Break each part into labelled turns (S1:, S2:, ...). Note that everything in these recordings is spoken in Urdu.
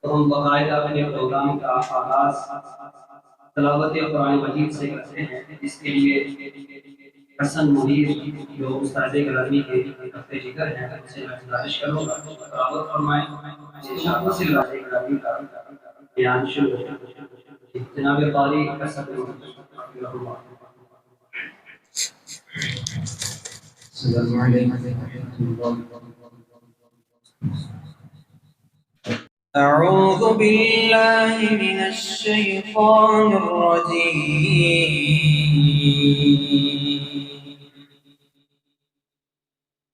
S1: تو ہم باقاعدہ اپنے پروگرام کا آغاز تلاوت قرآن مجید سے کرتے ہیں، اس کے لیے حسن منیر جو استاد گرامی کے رفع ذکر ہیں ان سے میں گزارش کروں گا تلاوت فرمائیں، انشاءاللہ سے استاد گرامی کا بیان شروع ہے۔ جناب قاری حسن منیر السلام علیکم ورحمۃ اللہ۔ أعوذ بالله من الشيطان الرجيم،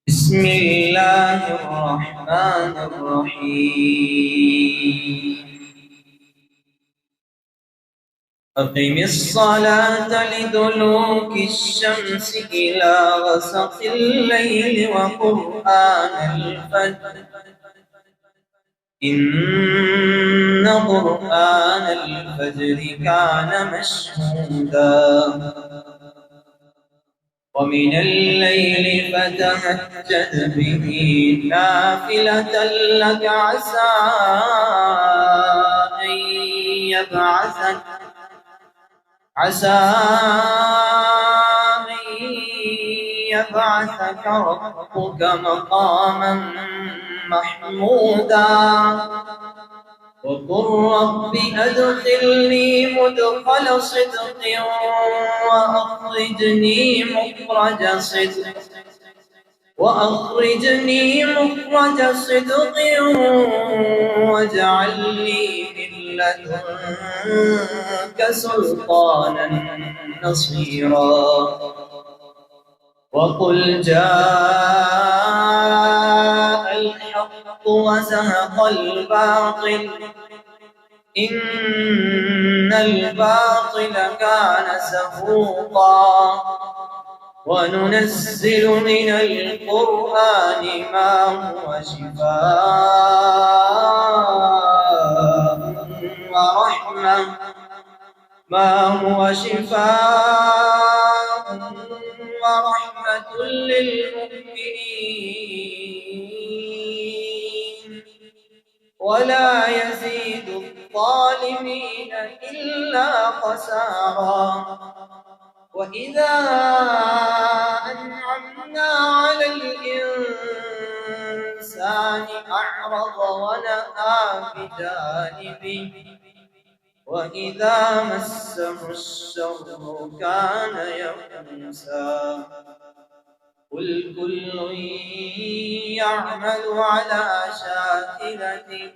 S1: بسم الله الرحمن الرحيم، أقم الصلاة لدلوك الشمس إلى غسق الليل وقرآن الفجر إن قرآن الفجر كان مشهودا ومن الليل فتهجد به نافلة لك عسى أن يبعثك ربك مقاما محمودا وقل رب أدخلني مدخل صدق وأخرجني مخرج صدق واجعل لي من لدنك سلطانا نصيرا وقل جاء الحق وزهق الباطل إن الباطل كان زهوقا وننزل من القرآن ما هو شفاء ورحمة للمؤمنين ولا يزيد الظالمين إلا خسارا وإذا أنعمنا على الإنسان أعرض ونأى بجانبه وإذا مسه الشر كان يئوسا قل كل يعمل على شاكلته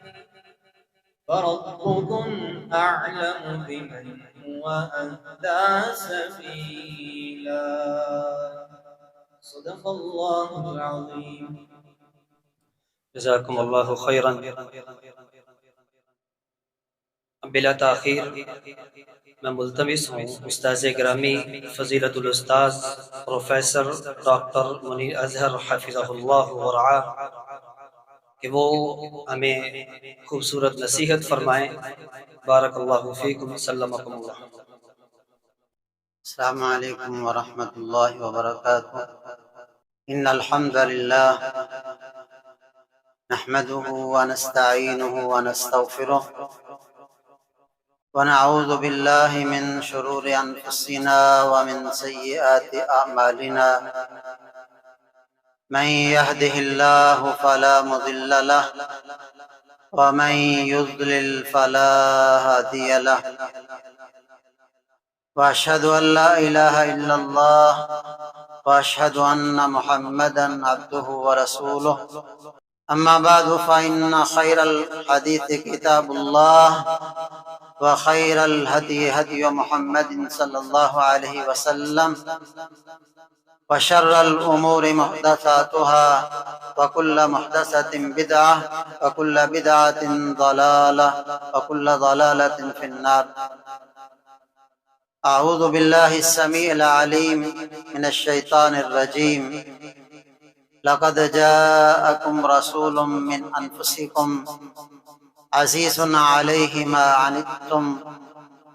S1: فربكم أعلم بمن هو أهدى سبيلا صدق الله العظيم جزاكم الله خيرا۔ بلا تاخیر میں ملتمس ہوں استاذ گرامی فضیلت الاستاذ پروفیسر ڈاکٹر منیر اظہر حفظہ اللہ ورعاہ کہ وہ ہمیں خوبصورت نصیحت فرمائیں۔ بارک اللہ فیکم، سلمکم اللہ۔
S2: السلام علیکم ورحمۃ اللہ وبرکاتہ۔ ان الحمد للہ نحمده ونستعینه ونستغفره ونعوذ باللہ من شرور انفسنا ومن سیئات اعمالنا، من يهده الله فلا مضل له ومن يضلل فلا هادي له، واشهد ان لا اله الا الله واشهد ان محمدا عبده ورسوله، اما بعد فان خير الحديث كتاب الله وخير الهدي هدي محمد صلى الله عليه وسلم، وشر الأمور محدثاتها وكل محدثة بدعة وكل بدعة ضلالة وكل ضلالة في النار۔ أعوذ بالله السميع العليم من الشيطان الرجيم، لقد جاءكم رسول من أنفسكم عزيز عليه ما عنتم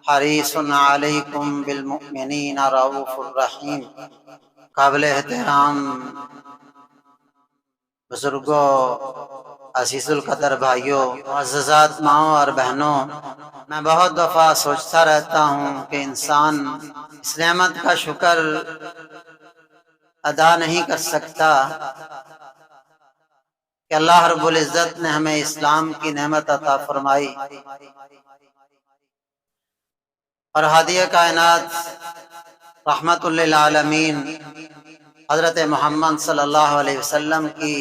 S2: حريص عليكم بالمؤمنين رؤوف رحيم۔ قابل احترام بزرگوں، عزیز القدر بھائیوں، معززات ماؤں اور بہنوں، میں بہت دفعہ سوچتا رہتا ہوں کہ انسان اس نعمت کا شکر ادا نہیں کر سکتا کہ اللہ رب العزت نے ہمیں اسلام کی نعمت عطا فرمائی اور ہادی کائنات رحمت للعالمین حضرت محمد صلی اللہ علیہ وسلم کی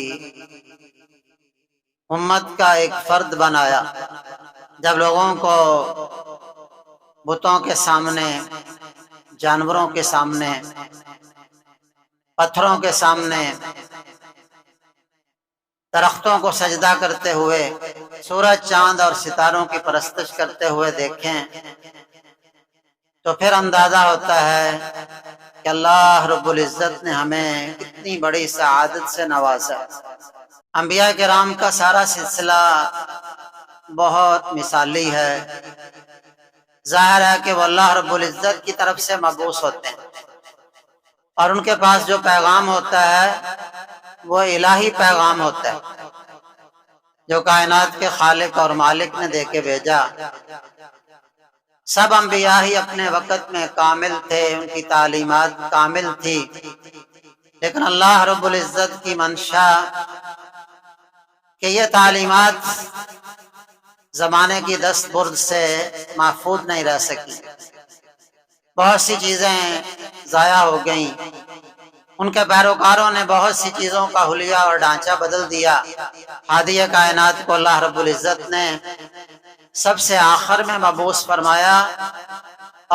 S2: امت کا ایک فرد بنایا۔ جب لوگوں کو بتوں کے سامنے، جانوروں کے سامنے، پتھروں کے سامنے، درختوں کو سجدہ کرتے ہوئے، سورج، چاند اور ستاروں کی پرستش کرتے ہوئے دیکھیں تو پھر اندازہ ہوتا ہے کہ اللہ رب العزت نے ہمیں کتنی بڑی سعادت سے نوازا۔ انبیاء کرام کا سارا سلسلہ بہت مثالی ہے۔ ظاہر ہے کہ وہ اللہ رب العزت کی طرف سے مبعوث ہوتے ہیں اور ان کے پاس جو پیغام ہوتا ہے وہ الہی پیغام ہوتا ہے جو کائنات کے خالق اور مالک نے دے کے بھیجا۔ سب انبیاء ہی اپنے وقت میں کامل تھے، ان کی تعلیمات کامل تھی، لیکن اللہ رب العزت کی منشا کہ یہ تعلیمات زمانے کی دست برد سے محفوظ نہیں رہ سکی۔ بہت سی چیزیں ضائع ہو گئیں، ان کے پیروکاروں نے بہت سی چیزوں کا حلیہ اور ڈھانچہ بدل دیا۔ ہادی کائنات کو اللہ رب العزت نے سب سے آخر میں مبعوث فرمایا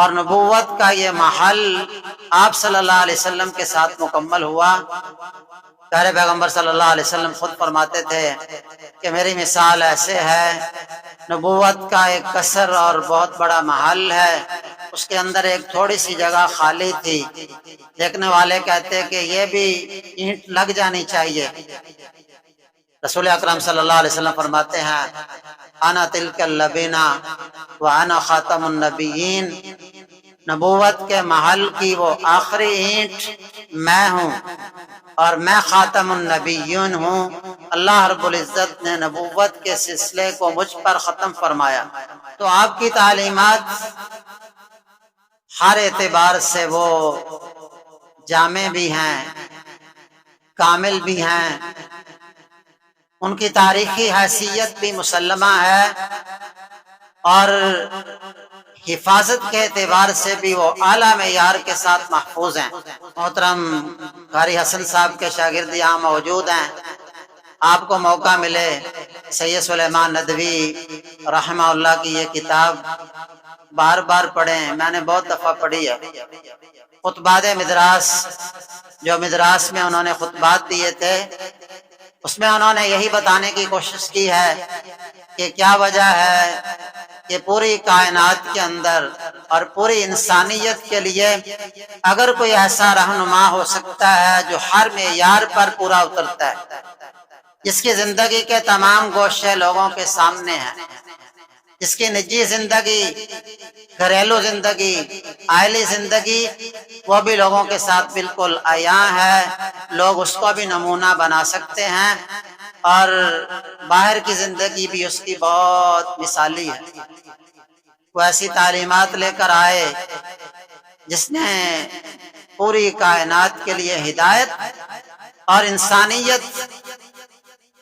S2: اور نبوت کا یہ محل آپ صلی اللہ علیہ وسلم کے ساتھ مکمل ہوا۔ پیارے پیغمبر صلی اللہ علیہ وسلم خود فرماتے تھے کہ میری مثال ایسے ہے، نبوت کا ایک قصر اور بہت بڑا محل ہے، اس کے اندر ایک تھوڑی سی جگہ خالی تھی، دیکھنے والے کہتے کہ یہ بھی اینٹ لگ جانی چاہیے۔ رسول اکرم صلی اللہ علیہ وسلم فرماتے ہیں انا تلک اللبینہ وانا خاتم النبیین، نبوت کے محل کی وہ آخری اینٹ میں ہوں اور میں خاتم النبیین ہوں۔ اللہ رب العزت نے نبوت کے سلسلے کو مجھ پر ختم فرمایا۔ تو آپ کی تعلیمات ہر اعتبار سے وہ جامع بھی ہیں، کامل بھی ہیں، ان کی تاریخی حیثیت بھی مسلمہ ہے اور حفاظت کے اعتبار سے بھی وہ اعلیٰ معیار کے ساتھ محفوظ ہیں۔ محترم قاری حسن صاحب کے شاگرد یہاں موجود ہیں، آپ کو موقع ملے سید سلیمان ندوی رحمہ اللہ کی یہ کتاب بار بار پڑھیں، میں نے بہت دفعہ پڑھی ہے۔ خطبات مدراس، جو مدراس میں انہوں نے خطبات دیے تھے، اس میں انہوں نے یہی بتانے کی کوشش کی ہے کہ کیا وجہ ہے کہ پوری کائنات کے اندر اور پوری انسانیت کے لیے اگر کوئی ایسا رہنما ہو سکتا ہے جو ہر معیار پر پورا اترتا ہے، جس کی زندگی کے تمام گوشے لوگوں کے سامنے ہیں، جس کی نجی زندگی، گھریلو زندگی، عائلی زندگی وہ بھی لوگوں کے ساتھ بالکل عیاں ہے، لوگ اس کو بھی نمونہ بنا سکتے ہیں اور باہر کی زندگی بھی اس کی بہت مثالی ہے۔ وہ ایسی تعلیمات لے کر آئے جس نے پوری کائنات کے لیے ہدایت اور انسانیت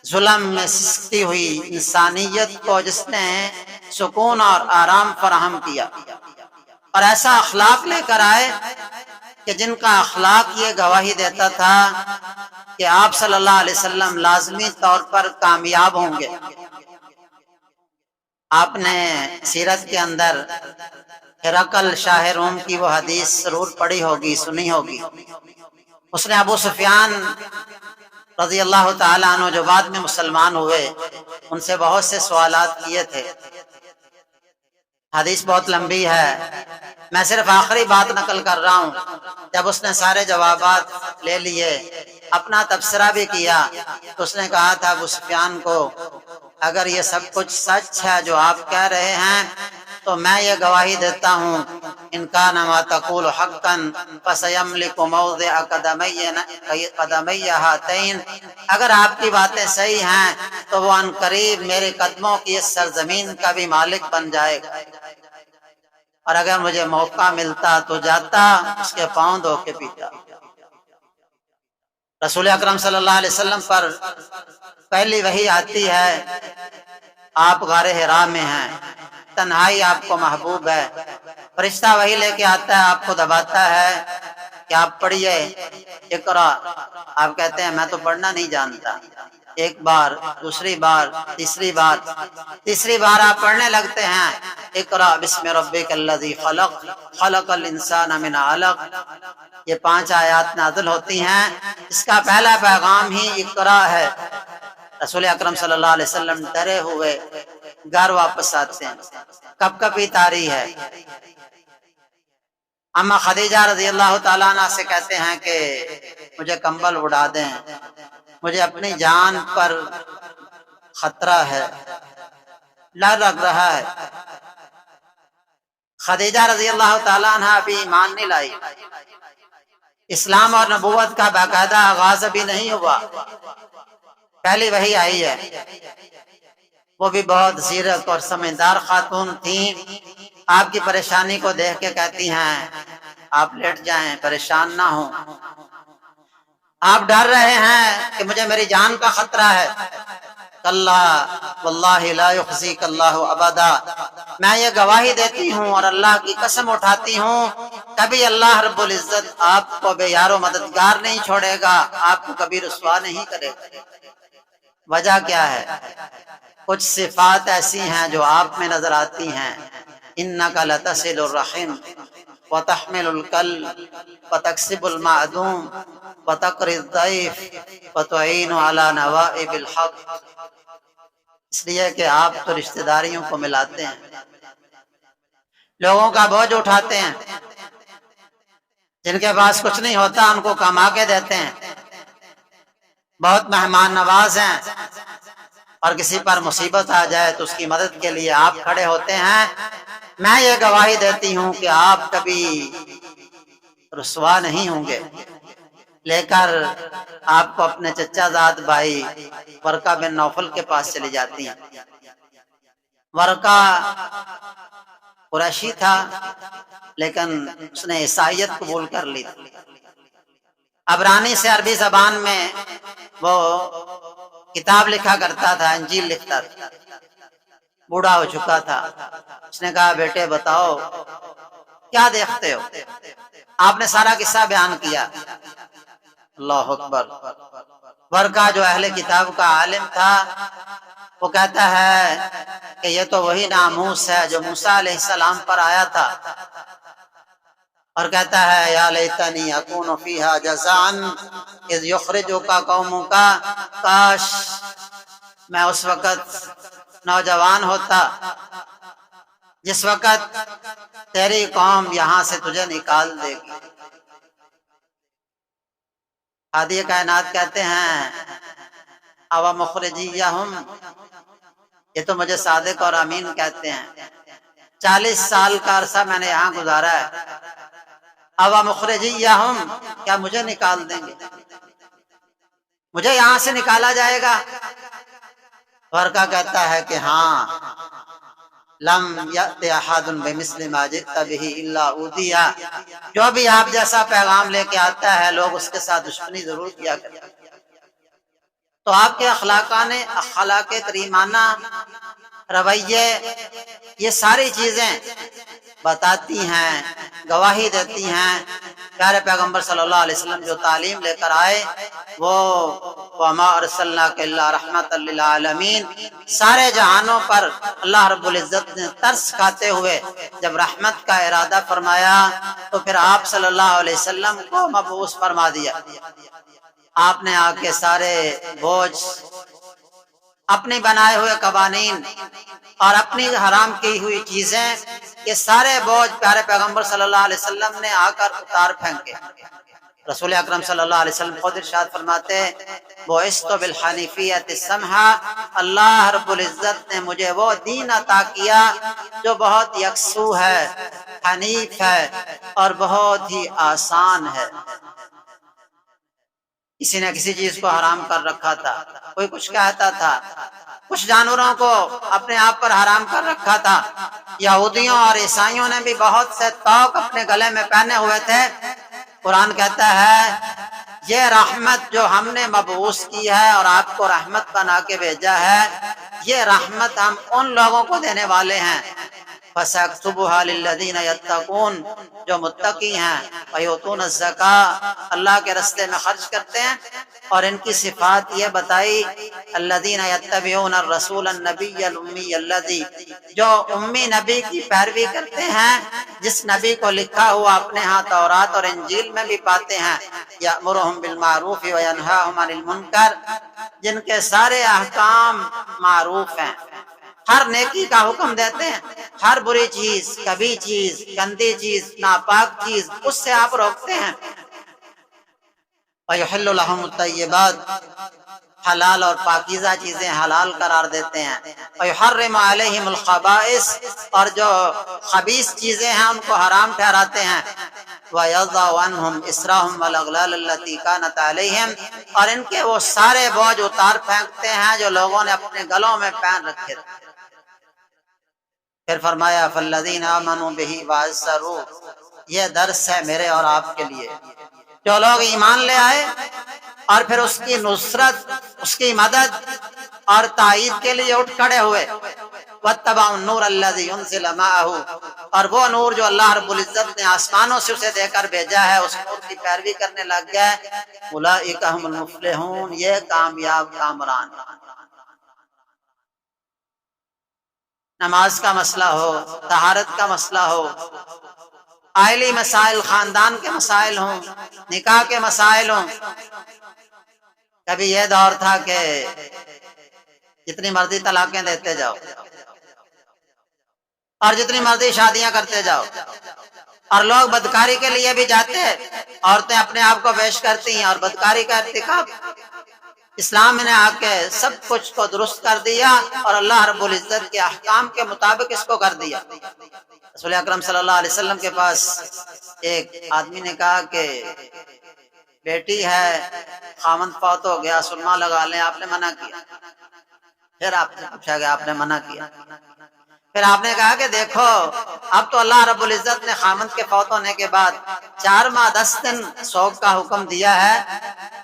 S2: ظلم میں سستی ہوئی انسانیت کو جس نے سکون اور آرام فراہم کیا، اور ایسا اخلاق لے کر آئے کہ جن کا اخلاق یہ گواہی دیتا تھا کہ آپ صلی اللہ علیہ وسلم لازمی طور پر کامیاب ہوں گے۔ آپ نے سیرت کے اندر ہرقل شاہ روم کی وہ حدیث ضرور پڑھی ہوگی، سنی ہوگی۔ اس نے ابو سفیان رضی اللہ تعالیٰ عنہ جو بعد میں مسلمان ہوئے، ان سے بہت سے سوالات کیے تھے۔ حدیث بہت لمبی ہے، میں صرف آخری بات نقل کر رہا ہوں۔ جب اس نے سارے جوابات لے لیے، اپنا تبصرہ بھی کیا، تو اس نے کہا تھا ابو سفیان کو اگر یہ سب کچھ سچ ہے جو آپ کہہ رہے ہیں تو میں یہ گواہی دیتا ہوں ان کان ما تقول حقا فسيملك موضع قدمی ہاتین، اگر آپ کی باتیں صحیح ہیں تو وہ ان قریب میرے قدموں کی اس سرزمین کا بھی مالک بن جائے گا، اور اگر مجھے موقع ملتا تو جاتا اس کے پاؤں دھو کے پیتا۔ رسول اکرم صلی اللہ علیہ وسلم پر پہلی وحی آتی ہے، آپ غار حرا میں ہیں، تنہائی آپ کو محبوب ہے، فرشتہ وحی لے کے آتا ہے، آپ کو دباتا ہے کہ آپ پڑھیے اقرا، آپ کہتے ہیں میں تو پڑھنا نہیں جانتا، ایک بار، دوسری بار، تیسری بار آپ پڑھنے لگتے ہیں اقرا بسم ربک الذی خلق خلق الانسان من علق۔ یہ 5 آیات نازل ہوتی ہیں، اس کا پہلا پیغام ہی اقرا ہے۔ رسول اکرم صلی اللہ علیہ وسلم ڈرے ہوئے گھر واپس آتے ہیں، کب کبھی طاری ہے۔ اما خدیجہ رضی اللہ تعالیٰ عنہ سے کہتے ہیں کہ مجھے کمبل اڑا دیں، مجھے اپنی جان پر خطرہ ہے، ڈر لگ رہا ہے۔ خدیجہ رضی اللہ تعالیٰ عنہ ابھی ایمان نہیں لائی، اسلام اور نبوت کا باقاعدہ آغاز ابھی نہیں ہوا، پہلی وحی آئی ہے۔ وہ بھی بہت زیرک اور سمجھدار خاتون تھیں، آپ کی پریشانی کو دیکھ کے کہتی ہیں آپ لیٹ جائیں، پریشان نہ ہوں، آپ ڈر رہے ہیں کہ مجھے میری جان کا خطرہ ہے، کلا واللہ لا یخزیک اللہ ابدا، میں یہ گواہی دیتی ہوں اور اللہ کی قسم اٹھاتی ہوں کبھی اللہ رب العزت آپ کو بے یار و مددگار نہیں چھوڑے گا، آپ کو کبھی رسوا نہیں کرے گا۔ وجہ کیا ہے؟ کچھ صفات ایسی ہیں جو آپ میں نظر آتی ہیں، انک لتصل الرحم وتحمل الکل وتکسب المعدوم وتقری الضیف وتعین علی نوائب الحق، اس لیے کہ آپ تو رشتہ داریوں کو ملاتے ہیں، لوگوں کا بوجھ اٹھاتے ہیں، جن کے پاس کچھ نہیں ہوتا ان کو کما کے دیتے ہیں، بہت مہمان نواز ہیں، اور کسی پر مصیبت آ جائے تو اس کی مدد کے لیے آپ کھڑے ہوتے ہیں۔ میں یہ گواہی دیتی ہوں کہ آپ کبھی رسوا نہیں ہوں گے۔ لے کر آپ کو اپنے چچا زاد بھائی ورقہ بن نوفل کے پاس چلی جاتی ہیں۔ ورقہ قریشی تھا لیکن اس نے عیسائیت قبول کر لی تھی، عبرانی سے عربی زبان میں وہ کتاب لکھا کرتا تھا، انجیل لکھتا تھا، بوڑھا ہو چکا تھا۔ اس نے کہا بیٹے بتاؤ کیا دیکھتے ہو؟ آپ نے سارا قصہ بیان کیا۔ اللہ اکبر۔ ورقہ جو اہل کتاب کا عالم تھا وہ کہتا ہے کہ یہ تو وہی ناموس ہے جو موسیٰ علیہ السلام پر آیا تھا، اور کہتا ہے یا لیتنی اکون فیہا جزعا اذ یخرجک قومک، کاش میں اس وقت نوجوان ہوتا جس وقت تیری قوم یہاں سے تجھے نکال دے گی۔ ہادی کائنات کہتے ہیں اَوَ مُخْرِجِيَّهُمْ، یہ تو مجھے صادق اور امین کہتے ہیں، 40 سال کا عرصہ میں نے یہاں گزارا ہے، اَوَ مُخْرِجِيَّهُمْ، کیا مجھے نکال دیں گے، مجھے یہاں سے نکالا جائے گا؟ ورقہ کہتا ہے کہ ہاں، لم یأت احد بمثل ما جئت به الا اوذی، جو بھی آپ جیسا پیغام لے کے آتا ہے لوگ اس کے ساتھ دشمنی ضرور کیا کرتے ہیں۔ تو آپ کے اخلاق کریمانہ، رویے، یہ ساری چیزیں بتاتی ہیں، گواہی دیتی ہیں پیارے پیغمبر صلی اللہ علیہ وسلم جو تعلیم لے کر آئے وہ وَمَا أَرْسَلْنَاكَ إِلَّا رَحْمَةً لِّلْعَالَمِينَ، سارے جہانوں پر اللہ رب العزت نے ترس کھاتے ہوئے جب رحمت کا ارادہ فرمایا تو پھر آپ صلی اللہ علیہ وسلم کو مبعوث فرما دیا۔ آپ نے آ کے سارے بوجھ، اپنے بنائے ہوئے قوانین اور اپنی حرام کی ہوئی چیزیں، یہ سارے بوجھ پیارے پیغمبر صلی اللہ علیہ وسلم نے آ کر اتار پھینکے۔ رسول اکرم صلی اللہ علیہ وسلم خود ارشاد فرماتے ہیں بعثت بالحنیفیۃ السمحہ، اللہ رب العزت نے مجھے وہ دین عطا کیا جو بہت یکسو ہے، حنیف ہے اور بہت ہی آسان ہے۔ کسی نے کسی چیز کو حرام کر رکھا تھا، کوئی کچھ کہتا تھا، کچھ جانوروں کو اپنے آپ پر حرام کر رکھا تھا۔ یہودیوں اور عیسائیوں نے بھی بہت سے طوق اپنے گلے میں پہنے ہوئے تھے۔ قرآن کہتا ہے یہ رحمت جو ہم نے مبعوث کی ہے اور آپ کو رحمت بنا کے بھیجا ہے، یہ رحمت ہم ان لوگوں کو دینے والے ہیں فَسَأَكْتُبُهَا لِلَّذِينَ يَتَّقُونَ، جو متقی ہیں، وَيُؤْتُونَ الزَّكَاةَ، اللہ کے راستے میں خرچ کرتے ہیں۔ اور ان کی صفات یہ بتائی الذین یتبعون الرسول النبی الامی الذی، جو امی نبی کی پیروی کرتے ہیں، جس نبی کو لکھا ہوا اپنے ہاں تورات اور انجیل میں بھی پاتے ہیں، یأمرہم بالمعروف وینہاہم عن المنکر، جن کے سارے احکام معروف ہیں، ہر نیکی کا حکم دیتے ہیں، ہر بری چیز، کبھی چیز، گندی چیز، ناپاک چیز، اس سے آپ روکتے ہیں۔ وَيُحِلُّ لَهُمُ الطَّيِّبَاتِ، حلال اور پاکیزہ چیزیں حلال قرار دیتے ہیں۔ وَيُحَرِّمُ عَلَيْهِمُ الْخَبَائِثَ، اور جو خبیث چیزیں ہیں ان کو حرام ٹھہراتے ہیں۔ وَيَضَعُ عَنْهُمْ إِصْرَهُمْ وَالْأَغْلَالَ الَّتِي كَانَتْ عَلَيْهِمْ، اور ان کے وہ سارے بوجھ اتار پھینکتے ہیں جو لوگوں نے اپنے گلوں میں پہن رکھے تھے۔ پھر فرمایا فَالَّذِينَ آمَنُوا بِهِ وَعَزَّرُوهُ، یہ درس ہے میرے اور آپ کے لیے۔ جو لوگ ایمان لے آئے اور پھر اس کی نصرت، اس کی مدد اور تائید کے لیے اٹھ کھڑے ہوئے، وَاتَّبَعُوا النُّورَ الَّذِي أُنزِلَ مَعَهُ، اور وہ نور جو اللہ رب العزت نے آسمانوں سے اسے دے کر بھیجا ہے، اس نور کی پیروی کرنے لگ گئے، أُولَٰئِکَ هُمُ الْمُفْلِحُونَ، یہ کامیاب کامران۔ نماز کا مسئلہ ہو، طہارت کا مسئلہ ہو، آئلی مسائل، خاندان کے مسائل ہوں، نکاح کے مسائل ہوں۔ کبھی یہ دور تھا کہ جتنی مرضی طلاقیں دیتے جاؤ اور جتنی مرضی شادیاں کرتے جاؤ، اور لوگ بدکاری کے لیے بھی جاتے ہیں، عورتیں اپنے آپ کو پیش کرتی ہیں اور بدکاری کا ارتکاب۔ اسلام نے آ کے سب کچھ کو درست کر دیا اور اللہ رب العزت کے احکام کے مطابق اس کو کر دیا۔ رسول اکرم صلی اللہ علیہ وسلم کے پاس ایک آدمی نے کہا کہ بیٹی ہے، خامند فوت ہو گیا، سرما لگا لیں، آپ نے منع کیا۔ پھر آپ نے پوچھا کہ آپ نے منع کیا؟ پھر آپ نے کہا کہ دیکھو اب تو اللہ رب العزت نے خامند کے فوت ہونے کے بعد 4 ماہ 10 دن سوگ کا حکم دیا ہے،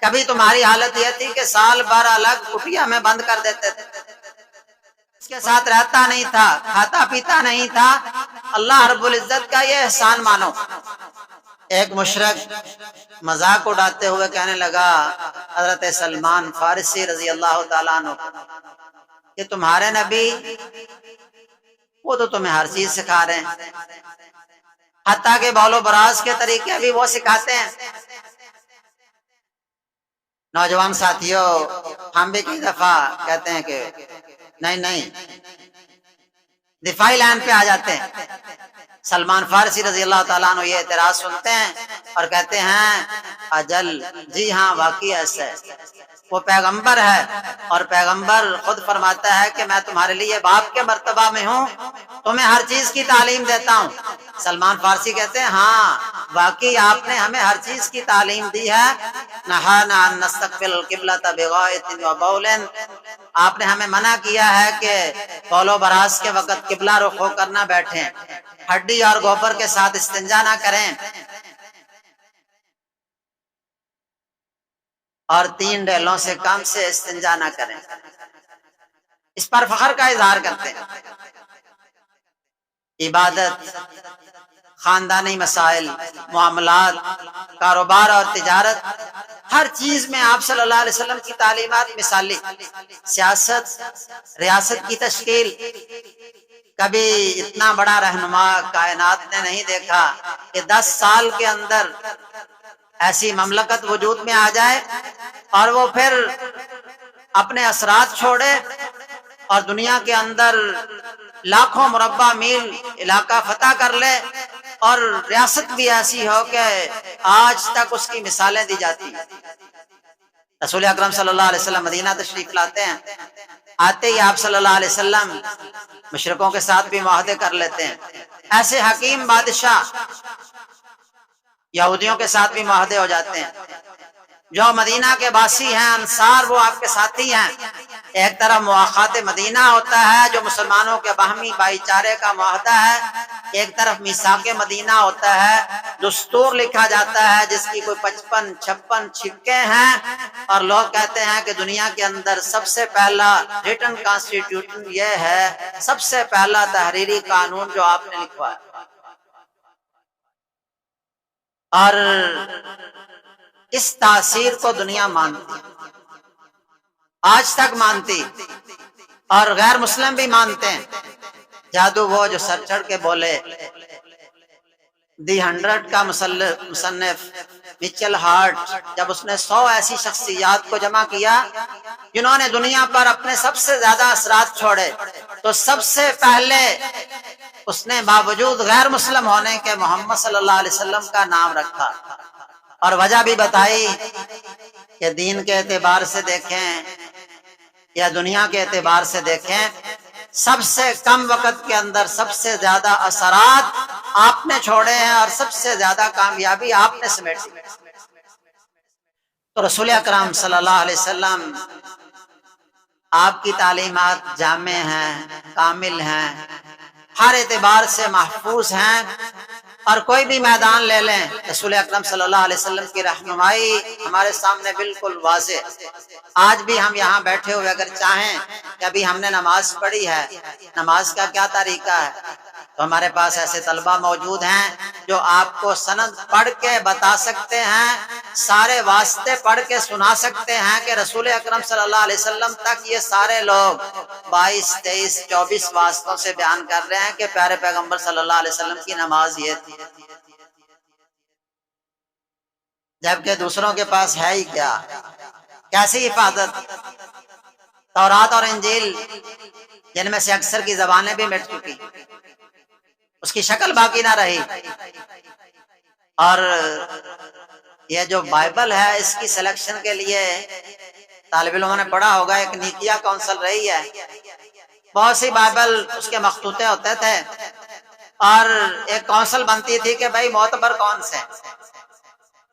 S2: کبھی تمہاری حالت یہ تھی کہ سال بھر الگ کٹیا میں بند کر دیتے تھے، اس کے ساتھ رہتا نہیں تھا، کھاتا پیتا نہیں تھا، اللہ رب العزت کا یہ احسان مانو۔ ایک مشرک مذاق اڑاتے ہوئے کہنے لگا حضرت سلمان فارسی رضی اللہ تعالیٰ عنہ کہ تمہارے نبی وہ تو تمہیں ہر چیز سکھا رہے ہیں، حتیٰ کہ بول و براز کے طریقے بھی وہ سکھاتے ہیں۔ نوجوان ساتھیوں، ہم بھی کئی دفعہ کہتے ہیں کہ نہیں، دفاعی لائن پہ آ جاتے ہیں۔ سلمان فارسی رضی اللہ تعالیٰ عنہ یہ اعتراض سنتے ہیں اور کہتے ہیں اجل، جی ہاں واقعی ایسا ہے، وہ پیغمبر ہے اور پیغمبر خود فرماتا ہے کہ میں تمہارے لیے باپ کے مرتبہ میں ہوں، تمہیں ہر چیز کی تعلیم دیتا ہوں۔ سلمان فارسی کہتے ہیں ہاں واقعی آپ نے ہمیں ہر چیز کی تعلیم دی ہے، نہانا ان نستقبل القبلۃ بغائط وبول، آپ نے ہمیں منع کیا ہے کہ بول و براز کے وقت قبلہ رخ ہو کر نہ بیٹھیں، ہڈی اور گوبر کے ساتھ استنجا نہ کریں، اور 3 ڈیلوں سے کم سے استنجا نہ کریں۔ اس پر فخر کا اظہار کرتے ہیں۔ عبادت، خاندانی مسائل، معاملات، کاروبار اور تجارت، ہر چیز میں آپ صلی اللہ علیہ وسلم کی تعلیمات مثالی۔ سیاست، ریاست کی تشکیل، کبھی اتنا بڑا رہنما کائنات نے نہیں دیکھا کہ 10 سال کے اندر ایسی مملکت وجود میں آ جائے اور وہ پھر اپنے اثرات چھوڑے اور دنیا کے اندر لاکھوں مربع میل علاقہ فتح کر لے، اور ریاست بھی ایسی ہو کہ آج تک اس کی مثالیں دی جاتی ہیں۔ رسول اکرم صلی اللہ علیہ وسلم مدینہ تشریف لاتے ہیں، آتے ہی آپ صلی اللہ علیہ وسلم مشرکوں کے ساتھ بھی معاہدے کر لیتے ہیں۔ ایسے حکیم بادشاہ یہودیوں کے ساتھ بھی معاہدے ہو جاتے ہیں۔ جو مدینہ کے باسی ہیں، انصار، وہ آپ کے ساتھی ہیں۔ ایک طرف مواخات مدینہ ہوتا ہے جو مسلمانوں کے باہمی بھائی چارے کا معاہدہ ہے، ایک طرف میثاق مدینہ ہوتا ہے، دستور لکھا جاتا ہے جس کی کوئی 55-56 چھکے ہیں، اور لوگ کہتے ہیں کہ دنیا کے اندر سب سے پہلا ریٹن کانسٹیٹیوشن یہ ہے، سب سے پہلا تحریری قانون جو آپ نے لکھوا ہے۔ اور اس تاثیر کو دنیا مانتی، آج تک مانتی، اور غیر مسلم بھی مانتے ہیں۔ جادو وہ جو سر چڑھ کے بولے، دی 100 کا مصنف مچل ہارٹ، جب اس نے 100 ایسی شخصیات کو جمع کیا جنہوں نے دنیا پر اپنے سب سے زیادہ اثرات چھوڑے، تو سب سے پہلے اس نے باوجود غیر مسلم ہونے کے محمد صلی اللہ علیہ وسلم کا نام رکھا، اور وجہ بھی بتائی کہ دین کے اعتبار سے دیکھیں یا دنیا کے اعتبار سے دیکھیں، سب سے کم وقت کے اندر سب سے زیادہ اثرات آپ نے چھوڑے ہیں، اور سب سے زیادہ کامیابی آپ نے سمیٹی۔ تو رسول اکرم صلی اللہ علیہ وسلم، آپ کی تعلیمات جامع ہیں، کامل ہیں، ہر اعتبار سے محفوظ ہیں، اور کوئی بھی میدان لے لیں، رسول اکرم صلی اللہ علیہ وسلم کی رہنمائی ہمارے سامنے بالکل واضح۔ آج بھی ہم یہاں بیٹھے ہوئے اگر چاہیں کہ ابھی ہم نے نماز پڑھی ہے، نماز کا کیا طریقہ ہے، تو ہمارے پاس ایسے طلبہ موجود ہیں جو آپ کو سند پڑھ کے بتا سکتے ہیں، سارے واسطے پڑھ کے سنا سکتے ہیں کہ رسول اکرم صلی اللہ علیہ وسلم تک یہ سارے لوگ 22، 23، 24 واسطوں سے بیان کر رہے ہیں کہ پیارے پیغمبر صلی اللہ علیہ وسلم کی نماز یہ تھی، جبکہ دوسروں کے پاس ہے ہی کیا، کیسی حفاظت۔ تورات اور انجیل جن میں سے اکثر کی زبانیں بھی مٹ چکی، اس کی شکل باقی نہ رہی، اور یہ جو بائبل ہے اس کی سلیکشن کے لیے طالب علموں نے پڑھا ہوگا، ایک نیکیا کونسل رہی ہے، بہت سی بائبل اس کے مخطوطے ہوتے تھے، اور ایک کونسل بنتی تھی کہ بھائی معتبر کون سے،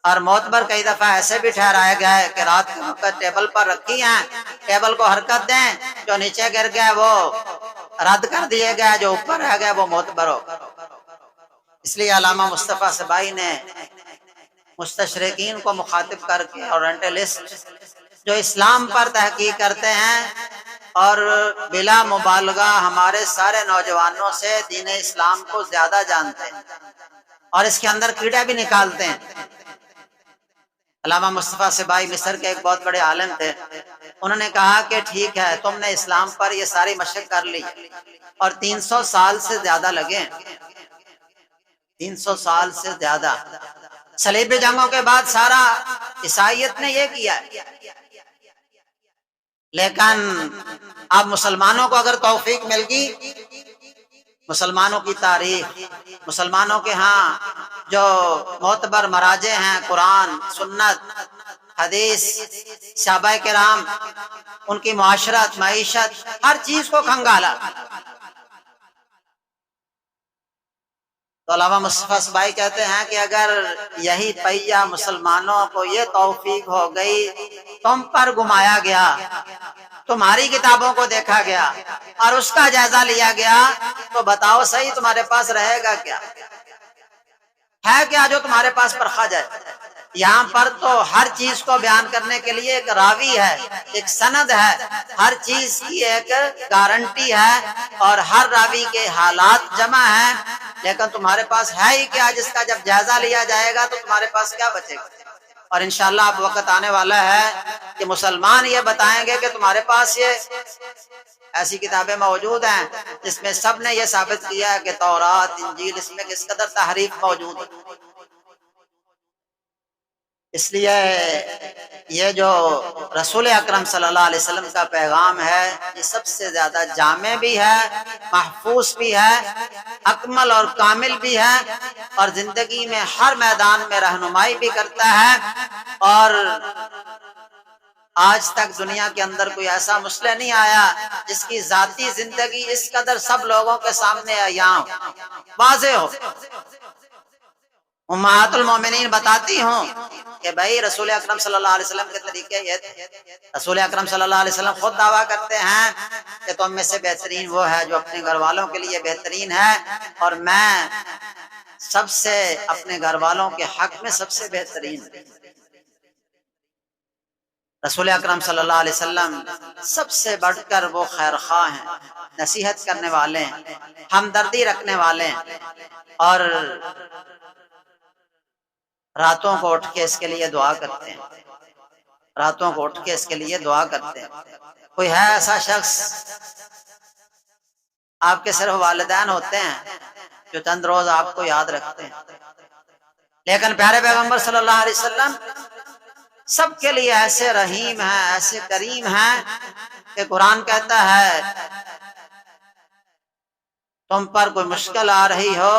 S2: اور معتبر کئی دفعہ ایسے بھی ٹھہرایا گیا ہے کہ رات کے وقت ٹیبل پر رکھی ہیں، ٹیبل کو حرکت دیں، جو نیچے گر گئے وہ رد کر دیے گئے، جو اوپر رہ گئے وہ معتبر ہو۔ اس لیے علامہ مصطفیٰ سبائی نے مستشرقین کو مخاطب کر کے، اورینٹلسٹ جو اسلام پر تحقیق کرتے ہیں اور بلا مبالغہ ہمارے سارے نوجوانوں سے دین اسلام کو زیادہ جانتے ہیں اور اس کے اندر کیڑے بھی نکالتے ہیں، علامہ مصطفیٰ سبائی مصر کے ایک بہت بڑے عالم تھے، انہوں نے کہا کہ ٹھیک ہے تم نے اسلام پر یہ ساری مشق کر لی، اور 300 سال سے زیادہ لگے، 300 سال سے زیادہ، صلیبی جنگوں کے بعد سارا عیسائیت نے یہ کیا ہے، لیکن اب مسلمانوں کو اگر توفیق مل گئی، مسلمانوں کی تاریخ، مسلمانوں کے ہاں جو معتبر مراجع ہیں، قرآن، سنت، حدیث، صحابہ کرام، ان کی معاشرت، معیشت، ہر چیز کو کھنگالا، تو علامہ مصطفیٰ سبائی کہتے ہیں کہ اگر یہی پہیہ مسلمانوں کو یہ توفیق ہو گئی، تم پر گمایا گیا، تمہاری کتابوں کو دیکھا گیا اور اس کا جائزہ لیا گیا، تو بتاؤ صحیح تمہارے پاس رہے گا کیا، ہے کیا جو تمہارے پاس پرکھا جائے۔ یہاں پر تو ہر چیز کو بیان کرنے کے لیے ایک راوی ہے، ایک سند ہے، ہر چیز کی ایک گارنٹی ہے، اور ہر راوی کے حالات جمع ہیں، لیکن تمہارے پاس ہے ہی کیا جس کا جب جائزہ لیا جائے گا تو تمہارے پاس کیا بچے گا۔ اور انشاءاللہ اب وقت آنے والا ہے کہ مسلمان یہ بتائیں گے کہ تمہارے پاس یہ ایسی کتابیں موجود ہیں جس میں سب نے یہ ثابت کیا ہے کہ تورات، انجیل، اس میں کس قدر تحریف موجود ہے۔ اس لیے یہ جو رسول اکرم صلی اللہ علیہ وسلم کا پیغام ہے یہ سب سے زیادہ جامع بھی ہے، محفوظ بھی ہے، اکمل اور کامل بھی ہے، اور زندگی میں ہر میدان میں رہنمائی بھی کرتا ہے۔ اور آج تک دنیا کے اندر کوئی ایسا مسئلہ نہیں آیا جس کی ذاتی زندگی اس قدر سب لوگوں کے سامنے عیاں واضح ہو۔ امہات المومنین بتاتی ہوں کہ بھائی رسول اکرم صلی اللہ علیہ وسلم کے طریقے یہ تھے۔ رسول اکرم صلی اللہ علیہ وسلم خود دعویٰ کرتے ہیں کہ تم میں سے بہترین وہ ہے جو اپنے گھر والوں کے لیے بہترین ہے، اور میں سب سے اپنے گھر والوں کے حق میں سب سے بہترین ہوں۔ رسول اکرم صلی اللہ علیہ وسلم سب سے بڑھ کر وہ خیر خواہ ہیں، نصیحت کرنے والے ہیں، ہمدردی رکھنے والے ہیں، اور راتوں کو اٹھ کے اس کے لیے دعا کرتے ہیں، راتوں کو اٹھ کے اس کے لیے دعا کرتے ہیں۔ کوئی ہے ایسا شخص، آپ کے صرف والدین ہوتے ہیں جو چند روز آپ کو یاد رکھتے ہیں، لیکن پیارے پیغمبر صلی اللہ علیہ وسلم سب کے لیے ایسے رحیم ہیں، ایسے کریم ہیں کہ قرآن کہتا ہے تم پر کوئی مشکل آ رہی ہو،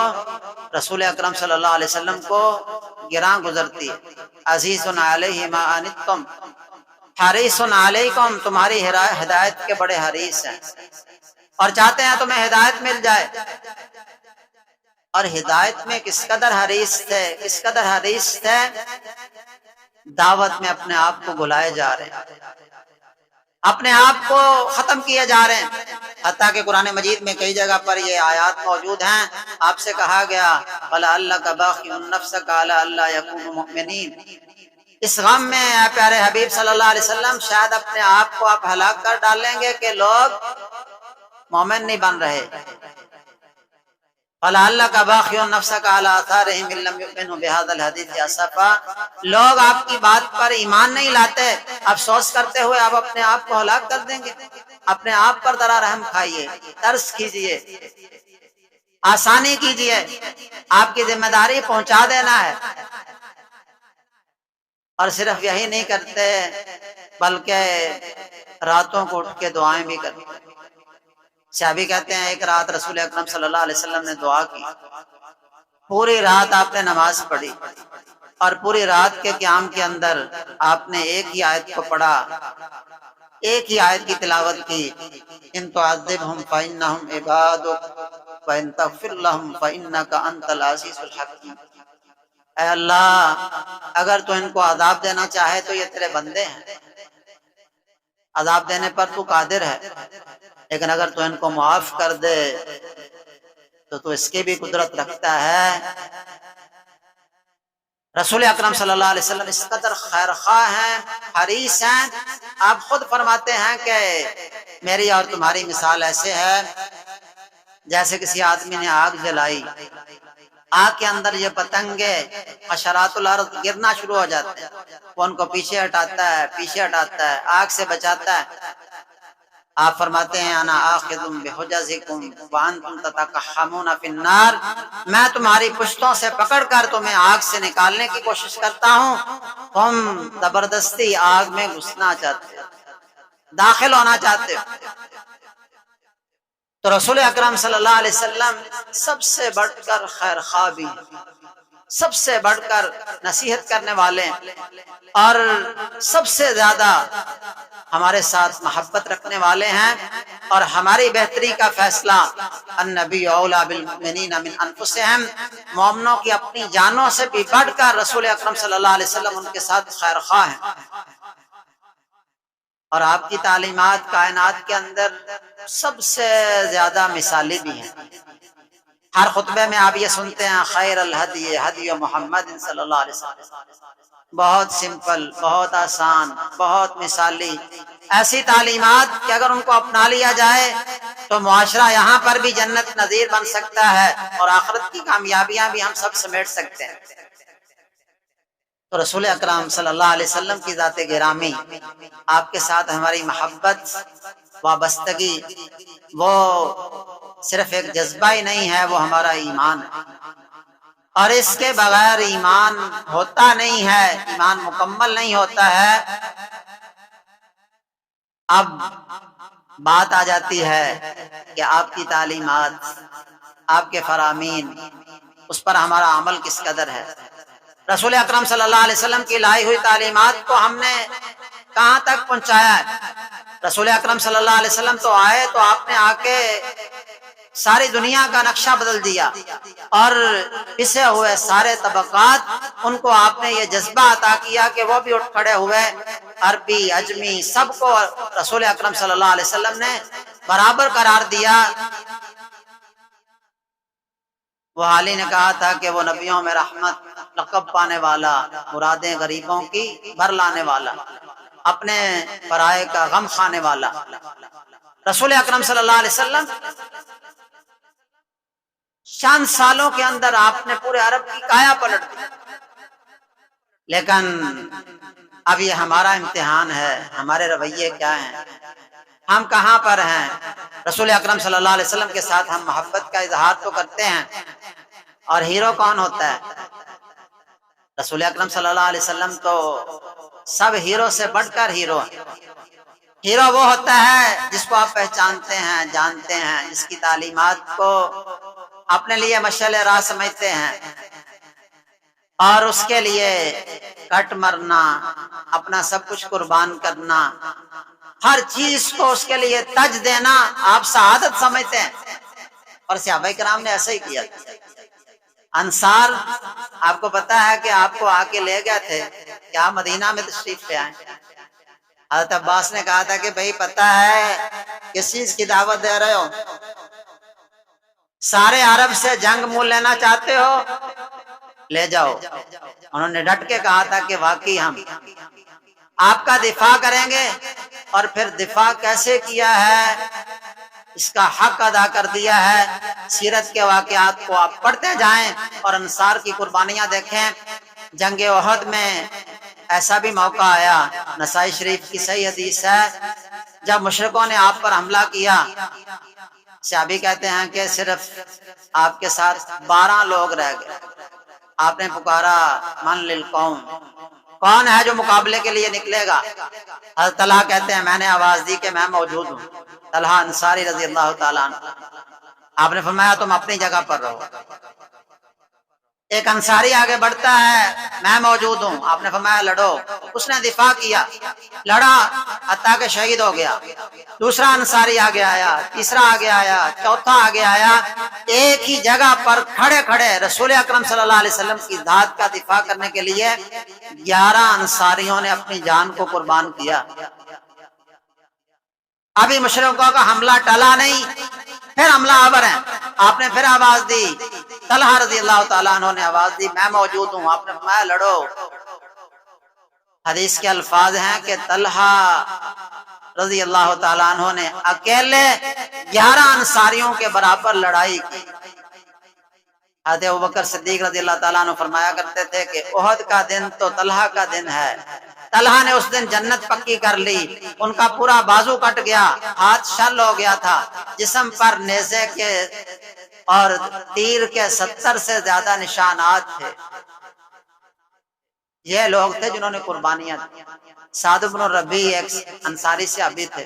S2: رسول اکرم صلی اللہ علیہ وسلم کو گراں گزرتی، عزیز علیہ ما عنتم حریص علیکم، تمہاری ہدایت کے بڑے حریص ہیں اور چاہتے ہیں تمہیں ہدایت مل جائے۔ اور ہدایت میں کس قدر حریص تھے، کس قدر حریص تھے، دعوت میں اپنے آپ کو بلائے جا رہے ہیں، اپنے آپ کو ختم کیے جا رہے ہیں، حتیٰ کہ قرآن مجید میں کئی جگہ پر یہ آیات موجود ہیں۔ آپ سے کہا گیا فَلَعَلَّكَ بَاخِعٌ نَفْسَكَ عَلَىٰ أَلَّا يَكُونُوا مُؤْمِنِينَ، اس غم میں اے پیارے حبیب صلی اللہ علیہ وسلم شاید اپنے آپ کو آپ ہلاک کر ڈالیں گے کہ لوگ مومن نہیں بن رہے۔ فَلَعَلَّكَ بَاخِعٌ نَفْسَكَ عَلَىٰ آثَارِهِمْ إِن لَّمْ يُؤْمِنُوا بِهَٰذَا الْحَدِيثِ أَسَفًا، لوگ آپ کی بات پر ایمان نہیں لاتے، افسوس کرتے ہوئے آپ اپنے آپ کو ہلاک کر دیں گے۔ اپنے آپ پر ذرا رحم کھائیے، ترس کیجئے، آسانی کیجئے، آپ کی ذمہ داری پہنچا دینا ہے۔ اور صرف یہی نہیں کرتے بلکہ راتوں کو اٹھ کے دعائیں بھی کرتے۔ صحابی کہتے ہیں ایک رات رسول اکرم صلی اللہ علیہ وسلم نے دعا کی، پوری رات آپ نے نماز پڑھی، اور پوری رات کے قیام کے اندر آپ نے ایک ہی آیت کو پڑھا، ایک ہی آیت کی تلاوت کی، ان تعذبہم فإنہم عبادک وإن تغفر لہم فإنک انت العزیز الحکیم، اے اللہ اگر تو ان کو عذاب دینا چاہے تو یہ تیرے بندے ہیں، عذاب دینے پر تو قادر ہے، لیکن اگر تو ان کو معاف کر دے تو اس کی بھی قدرت رکھتا ہے۔ رسول اکرم صلی اللہ علیہ وسلم اس قدر خیر خواہ ہیں، حریص ہیں، آپ خود فرماتے ہیں کہ میری اور تمہاری مثال ایسے ہے جیسے کسی آدمی نے آگ جلائی، آگ کے اندر یہ پتنگے حشرات الارض گرنا شروع ہو جاتے ہیں، وہ ان کو پیچھے ہٹاتا ہے، پیچھے ہٹاتا ہے، آگ سے بچاتا ہے۔ آپ فرماتے ہیں انا آخذ بحجزکم وانتم تتکحمون فی النار، میں تمہاری پشتوں سے پکڑ کر تمہیں آگ سے نکالنے کی کوشش کرتا ہوں، تم زبردستی آگ میں گھسنا چاہتے ہو، داخل ہونا چاہتے ہو۔ تو رسول اکرم صلی اللہ علیہ وسلم سب سے بڑھ کر خیر خواہ بھی ہیں، سب سے بڑھ کر نصیحت کرنے والے ہیں، اور سب سے زیادہ ہمارے ساتھ محبت رکھنے والے ہیں، اور ہماری بہتری کا فیصلہ النبی اولیٰ بالمؤمنین من انفسہم، مومنوں کی اپنی جانوں سے بھی بڑھ کر رسول اکرم صلی اللہ علیہ وسلم ان کے ساتھ خیر خواہ ہیں۔ اور آپ کی تعلیمات کائنات کے اندر سب سے زیادہ مثالی بھی ہیں۔ ہر خطبے میں آپ یہ سنتے ہیں خیر الہدی ہدی محمد صلی اللہ علیہ وسلم، بہت سمپل، بہت آسان، بہت مثالی، ایسی تعلیمات کہ اگر ان کو اپنا لیا جائے تو معاشرہ یہاں پر بھی جنت نظیر بن سکتا ہے، اور آخرت کی کامیابیاں بھی ہم سب سمیٹ سکتے ہیں۔ تو رسول اکرم صلی اللہ علیہ وسلم کی ذات گرامی، آپ کے ساتھ ہماری محبت، وابستگی، وہ صرف ایک جذبہ ہی نہیں ہے، وہ ہمارا ایمان ہے۔ اور اس کے بغیر ایمان ہوتا نہیں ہے، ایمان مکمل نہیں ہوتا ہے۔ اب بات آ جاتی ہے کہ آپ کی تعلیمات، آپ کے فرامین، اس پر ہمارا عمل کس قدر ہے۔ رسول اکرم صلی اللہ علیہ وسلم کی لائی ہوئی تعلیمات کو ہم نے کہاں تک پہنچایا ہے۔ رسول اکرم صلی اللہ علیہ وسلم تو آئے تو آپ نے آ کے ساری دنیا کا نقشہ بدل دیا، اور پسے ہوئے سارے طبقات ان کو آپ نے یہ جذبہ عطا کیا کہ وہ بھی اٹھ کھڑے ہوئے، عربی عجمی سب کو رسول اکرم صلی اللہ علیہ وسلم نے برابر قرار دیا۔ وہ حالی نے کہا تھا کہ وہ نبیوں میں رحمت، لقب پانے والا، مرادیں غریبوں کی بھر لانے والا، اپنے پرائے کا غم کھانے والا۔ رسول اکرم صلی اللہ علیہ وسلم چند سالوں کے اندر آپ نے پورے عرب کی کایا پلٹ دی۔ لیکن اب یہ ہمارا امتحان ہے، ہمارے رویے کیا ہیں، ہم کہاں پر ہیں۔ رسول اکرم صلی اللہ علیہ وسلم کے ساتھ ہم محبت کا اظہار تو کرتے ہیں، اور ہیرو کون ہوتا ہے؟ رسول اکرم صلی اللہ علیہ وسلم تو سب ہیرو سے بڑھ کر ہیرو ہیں۔ ہیرو وہ ہوتا ہے جس کو آپ پہچانتے ہیں، جانتے ہیں، جس کی تعلیمات کو اپنے لیے مشعل راہ سمجھتے ہیں، اور اس کے لیے کٹ مرنا، اپنا سب کچھ قربان کرنا، ہر چیز کو اس کے لیے تج دینا آپ سعادت سمجھتے ہیں۔ اور صحابہ کرام نے ایسا ہی کیا۔ انصار آپ کو پتا ہے کہ آپ کو آ کے لے گئے تھے کہ آپ مدینہ میں تشریف لے آئیں۔ حضرت عباس نے کہا تھا کہ بھئی پتا ہے کس چیز کی دعوت دے رہے ہو، سارے عرب سے جنگ مول لینا چاہتے ہو، لے جاؤ۔ انہوں نے ڈٹ کے کہا تھا کہ واقعی ہم آپ کا دفاع کریں گے، اور پھر دفاع کیسے کیا ہے اس کا حق ادا کر دیا ہے۔ سیرت کے واقعات کو آپ پڑھتے جائیں اور انصار کی قربانیاں دیکھیں۔ جنگ احد میں ایسا بھی موقع آیا، نسائی شریف کی صحیح حدیث ہے، جب مشرکوں نے آپ پر حملہ کیا، صحابی کہتے ہیں کہ صرف آپ کے ساتھ 12 لوگ رہ گئے۔ آپ نے پکارا من للقوم، کون ہے جو مقابلے کے لیے نکلے گا؟ حضرت طلحہ کہتے ہیں میں نے آواز دی کہ میں موجود ہوں، طلحہ انصاری رضی اللہ تعالیٰ عنہ۔ آپ نے فرمایا تم اپنی جگہ پر رہو۔ ایک انصاری آگے بڑھتا ہے، میں موجود ہوں، آپ نے فرمایا لڑو۔ اس نے دفاع کیا، لڑا حتیٰ کہ شہید ہو گیا۔ دوسرا انصاری آگے آیا، تیسرا آگے آیا، چوتھا آگے آیا۔ ایک ہی جگہ پر کھڑے کھڑے رسول اکرم صلی اللہ علیہ وسلم کی ذات کا دفاع کرنے کے لیے 11 انصاریوں نے اپنی جان کو قربان کیا۔ ابھی مشرکوں کا حملہ ٹلا نہیں، پھر حملہ آور ہیں۔ آپ نے پھر آواز دی، طلحہ رضی اللہ تعالیٰ عنہ نے آواز دی میں موجود ہوں، آپ نے فرمایا لڑو۔ حدیث کے الفاظ ہیں کہ طلحہ رضی اللہ تعالیٰ عنہ نے اکیلے 11 انصاریوں کے برابر لڑائی کی۔ حضرت ابوبکر صدیق رضی اللہ تعالیٰ عنہ فرمایا کرتے تھے کہ احد کا دن تو طلحہ کا دن ہے، طلحہ نے اس دن جنت پکی کر لی۔ ان کا پورا بازو کٹ گیا، ہاتھ شل ہو گیا تھا، جسم پر نیزے کے اور تیر کے 70 سے زیادہ نشانات تھے۔ یہ لوگ تھے جنہوں نے قربانیاں دی۔ سعد بن ربیع ایک انصاری صحابی تھے،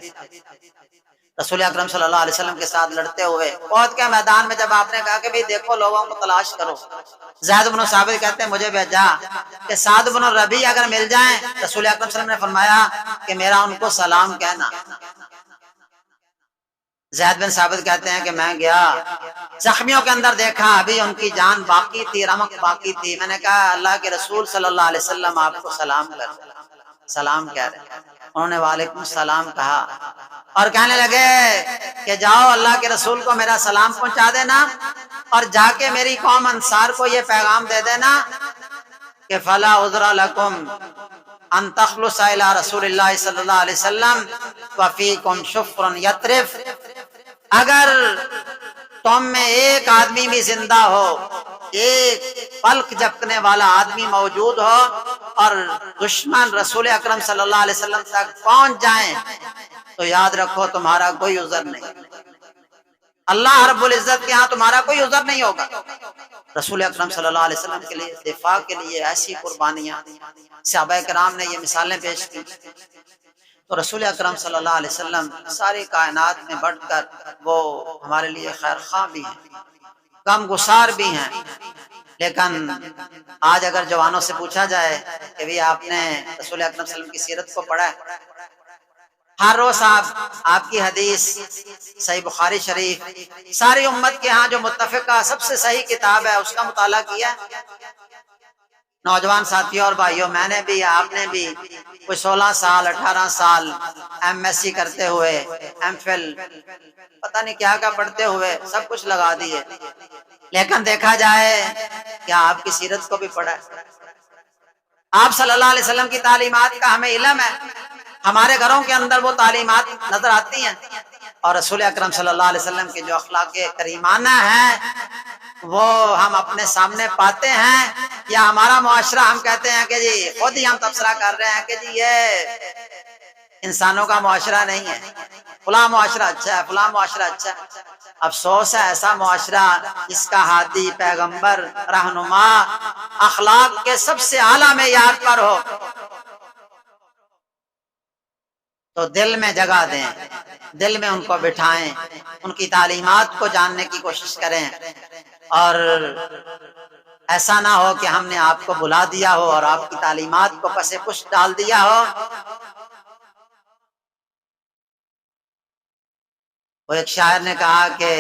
S2: رسول اکرم صلی اللہ علیہ وسلم کے ساتھ لڑتے ہوئے احد کے میدان میں جب آپ نے کہا کہ بھئی دیکھو لوگوں کو تلاش کرو، زید بن ثابت کہتے ہیں مجھے بھیجا کہ سعد بن ربیع اگر مل جائیں، رسول اکرم صلی اللہ علیہ وسلم نے فرمایا کہ میرا ان کو سلام کہنا۔ زید بن ثابت کہتے ہیں کہ میں گیا، زخمیوں کے اندر دیکھا ابھی ان کی جان باقی تھی، رمق باقی تھی۔ میں نے کہا اللہ کے رسول صلی اللہ علیہ وسلم آپ کو سلام کر، سلام کہہ رہے۔ انہوں نے وعلیکم السلام کہا اور کہنے لگے کہ جاؤ اللہ کے رسول کو میرا سلام پہنچا دینا، اور جا کے میری قوم انصار کو یہ پیغام دے دینا کہ فلا عذر لکم ان تخلص الى رسول اللہ صلی اللہ علیہ وسلم وفیکم شفر یطرف۔ اگر تم میں ایک آدمی بھی زندہ ہو، ایک پلک جھپکنے والا آدمی موجود ہو، اور دشمن رسول اکرم صلی اللہ علیہ وسلم تک پہنچ جائیں، تو یاد رکھو تمہارا کوئی عذر نہیں، اللہ رب العزت کے ہاں تمہارا کوئی عذر نہیں ہوگا۔ رسول اکرم صلی اللہ علیہ وسلم کے لیے دفاع کے لیے ایسی قربانیاں، صحابہ کرام نے یہ مثالیں پیش کی۔ تو رسول اکرم صلی اللہ علیہ وسلم ساری کائنات میں بڑھ کر وہ ہمارے لیے خیر خواہ بھی ہیں، غم گسار بھی ہیں۔ لیکن آج اگر جوانوں سے پوچھا جائے کہ بھی آپ نے رسول اکرم صلی اللہ علیہ وسلم کی سیرت کو پڑھا ہے، ہر روز آپ کی حدیث صحیح بخاری شریف ساری امت کے ہاں جو متفقہ سب سے صحیح کتاب ہے اس کا مطالعہ کیا ہے۔ نوجوان ساتھیوں اور بھائیوں، میں نے بھی، آپ نے بھی کوئی 16 سال 18 سال ایم ایس سی کرتے ہوئے، ایم فل پتہ نہیں کیا کیا پڑھتے ہوئے سب کچھ لگا دیے، لیکن دیکھا جائے کیا آپ کی سیرت کو بھی پڑھا ہے؟ آپ صلی اللہ علیہ وسلم کی تعلیمات کا ہمیں علم ہے، ہمارے گھروں کے اندر وہ تعلیمات نظر آتی ہیں، اور رسول اکرم صلی اللہ علیہ وسلم کے جو اخلاق کریمانہ ہیں وہ ہم اپنے سامنے پاتے ہیں، یا ہمارا معاشرہ ہم کہتے ہیں کہ جی خود ہی ہم تبصرہ کر رہے ہیں کہ جی یہ انسانوں کا معاشرہ نہیں ہے، فلاں معاشرہ اچھا ہے، فلاں معاشرہ اچھا ہے۔ افسوس ہے ایسا معاشرہ جس کا ہادی پیغمبر رہنما اخلاق کے سب سے اعلیٰ معیار پر ہو تو دل میں جگہ دیں، دل میں ان کو بٹھائیں، ان کی تعلیمات کو جاننے کی کوشش کریں، اور ایسا نہ ہو کہ ہم نے آپ کو بلا دیا ہو اور آپ کی تعلیمات کو پس پشت ڈال دیا ہو۔ وہ ایک شاعر نے کہا کہ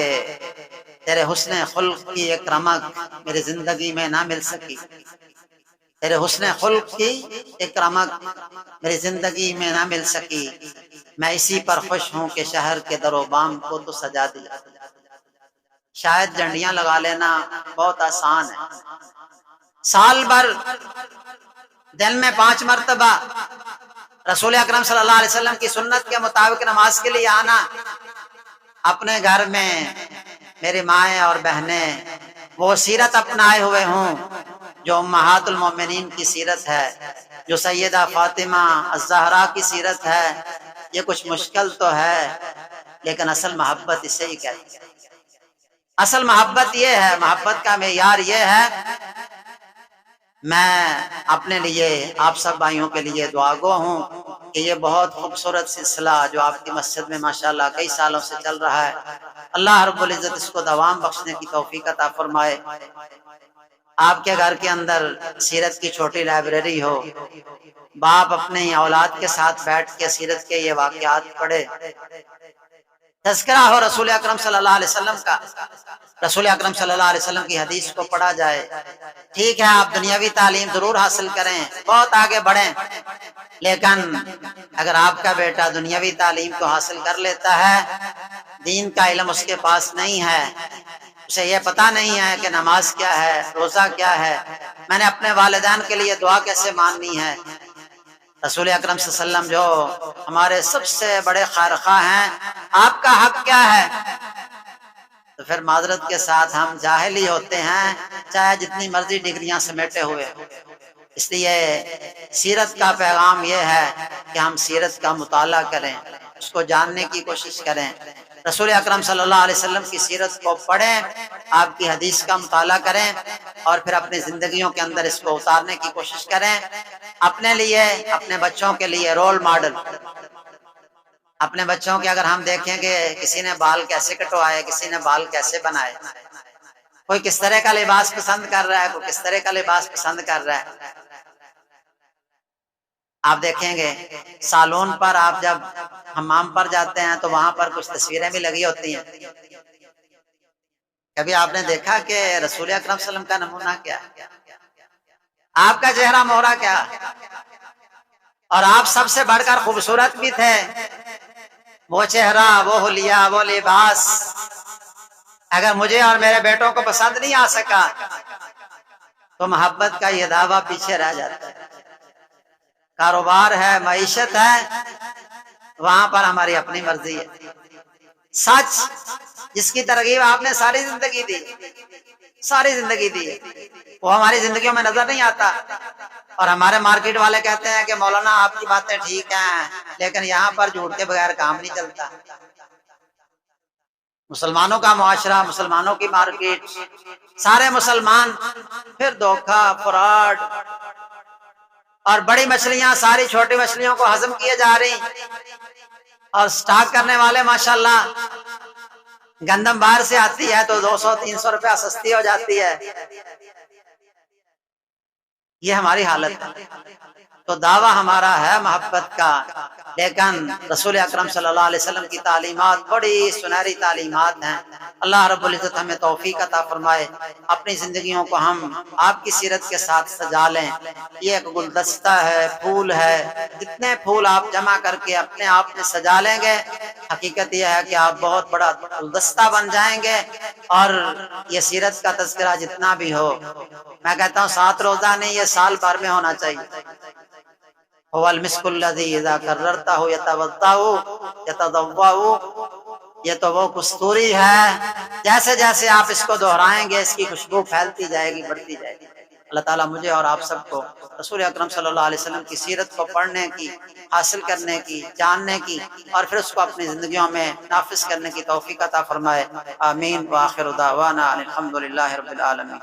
S2: تیرے حسن خلق کی ایک رمق میری زندگی میں نہ مل سکی، تیرے حسن خلق کی ایک رمق میری زندگی میں نہ مل سکی، میں اسی پر خوش ہوں کہ شہر کے در و بام کو تو سجا دیا۔ شاید جھنڈیاں لگا لینا بہت آسان ہے، سال بھر دن میں 5 مرتبہ رسول اکرم صلی اللہ علیہ وسلم کی سنت کے مطابق نماز کے لیے آنا، اپنے گھر میں میری مائیں اور بہنیں وہ سیرت اپنائے ہوئے ہوں جو امہات المومنین کی سیرت ہے، جو سیدہ فاطمہ الزہرا کی سیرت ہے، یہ کچھ مشکل تو ہے لیکن اصل محبت اسے ہی کہتے ہیں۔ اصل محبت یہ ہے، محبت کا معیار یہ ہے۔ میں اپنے لیے آپ سب بھائیوں کے لیے دعا گو ہوں کہ یہ بہت خوبصورت سلسلہ جو آپ کی مسجد میں ماشاءاللہ کئی سالوں سے چل رہا ہے، اللہ رب العزت اس کو دوام بخشنے کی توفیق عطا فرمائے۔ آپ کے گھر کے اندر سیرت کی چھوٹی لائبریری ہو، باپ اپنے اولاد کے ساتھ بیٹھ کے سیرت کے یہ واقعات پڑھے، تذکرہ ہو رسول اکرم صلی اللہ علیہ وسلم کا، رسول اکرم صلی اللہ علیہ وسلم کی حدیث کو پڑھا جائے۔ ٹھیک ہے آپ دنیاوی تعلیم ضرور حاصل کریں، بہت آگے بڑھیں، لیکن اگر آپ کا بیٹا دنیاوی تعلیم کو حاصل کر لیتا ہے، دین کا علم اس کے پاس نہیں ہے، اسے یہ پتہ نہیں ہے کہ نماز کیا ہے، روزہ کیا ہے، میں نے اپنے والدین کے لیے دعا کیسے ماننی ہے، رسول اکرم صلی اللہ علیہ وسلم جو ہمارے سب سے بڑے خیرخواہ ہیں، آپ کا حق کیا ہے، تو پھر معذرت کے ساتھ ہم جاہل ہی ہوتے ہیں، چاہے جتنی مرضی ڈگریاں سمیٹے ہوئے۔ اس لیے سیرت کا پیغام یہ ہے کہ ہم سیرت کا مطالعہ کریں، اس کو جاننے کی کوشش کریں، رسول اکرم صلی اللہ علیہ وسلم کی سیرت کو پڑھیں، آپ کی حدیث کا مطالعہ کریں، اور پھر اپنی زندگیوں کے اندر اس کو اتارنے کی کوشش کریں، اپنے لیے، اپنے بچوں کے لیے رول ماڈل۔ اپنے بچوں کے اگر ہم دیکھیں کہ کسی نے بال کیسے کٹوائے، کسی نے بال کیسے بنائے، کوئی کس طرح کا لباس پسند کر رہا ہے، کوئی کس طرح کا لباس پسند کر رہا ہے، آپ دیکھیں گے سالون پر آپ جب حمام پر جاتے ہیں تو وہاں پر کچھ تصویریں بھی لگی ہوتی ہیں۔ کبھی آپ نے دیکھا کہ رسول اکرم صلی اللہ علیہ وسلم کا نمونہ کیا ہے، آپ کا چہرہ مہرہ کیا، اور آپ سب سے بڑھ کر خوبصورت بھی تھے، وہ چہرہ، وہ حلیہ، وہ لباس اگر مجھے اور میرے بیٹوں کو پسند نہیں آ سکا تو محبت کا یہ دعویٰ پیچھے رہ جاتا ہے۔ کاروبار ہے، معیشت ہے، وہاں پر ہماری اپنی مرضی ہے۔ سچ جس کی ترغیب آپ نے ساری زندگی دی، ساری زندگی دی، وہ ہماری زندگیوں میں نظر نہیں آتا، اور ہمارے مارکیٹ والے کہتے ہیں کہ مولانا آپ کی باتیں ٹھیک ہیں لیکن یہاں پر جھوٹ کے بغیر کام نہیں چلتا۔ مسلمانوں کا معاشرہ، مسلمانوں کی مارکیٹ سارے مسلمان، پھر دھوکہ، فراڈ، اور بڑی مچھلیاں ساری چھوٹی مچھلیوں کو ہضم کیے جا رہی، اور سٹاک کرنے والے ماشاءاللہ گندم باہر سے آتی ہے تو 200-300 روپیہ سستی ہو جاتی ہے۔ یہ ہماری حالت ہے۔ تو دعویٰ ہمارا ہے محبت کا، لیکن رسول اکرم صلی اللہ علیہ وسلم کی تعلیمات بڑی سنہری تعلیمات ہیں۔ اللہ رب العزت ہمیں توفیق عطا فرمائے، اپنی زندگیوں کو ہم آپ کی سیرت کے ساتھ سجا لیں۔ یہ ایک گلدستہ ہے، پھول ہے، جتنے پھول آپ جمع کر کے اپنے آپ میں سجا لیں گے، حقیقت یہ ہے کہ آپ بہت بڑا گلدستہ بن جائیں گے۔ اور یہ سیرت کا تذکرہ جتنا بھی ہو، میں کہتا ہوں 7 روزہ نہیں، یہ سال بھر میں ہونا چاہیے۔ هو المسک الذی اذا کررتہ یتوضأ یتضوأ، یہ تو وہ کستوری ہے، جیسے جیسے آپ اس کو دہرائیں گے اس کی خوشبو پھیلتی جائے گی، بڑھتی جائے گی۔ اللہ تعالیٰ مجھے اور آپ سب کو رسول اکرم صلی اللہ علیہ وسلم کی سیرت کو پڑھنے کی، حاصل کرنے کی، جاننے کی، اور پھر اس کو اپنی زندگیوں میں نافذ کرنے کی توفیق عطا فرمائے۔ آمین۔ وآخر دعوانا الحمد للہ رب العالمین۔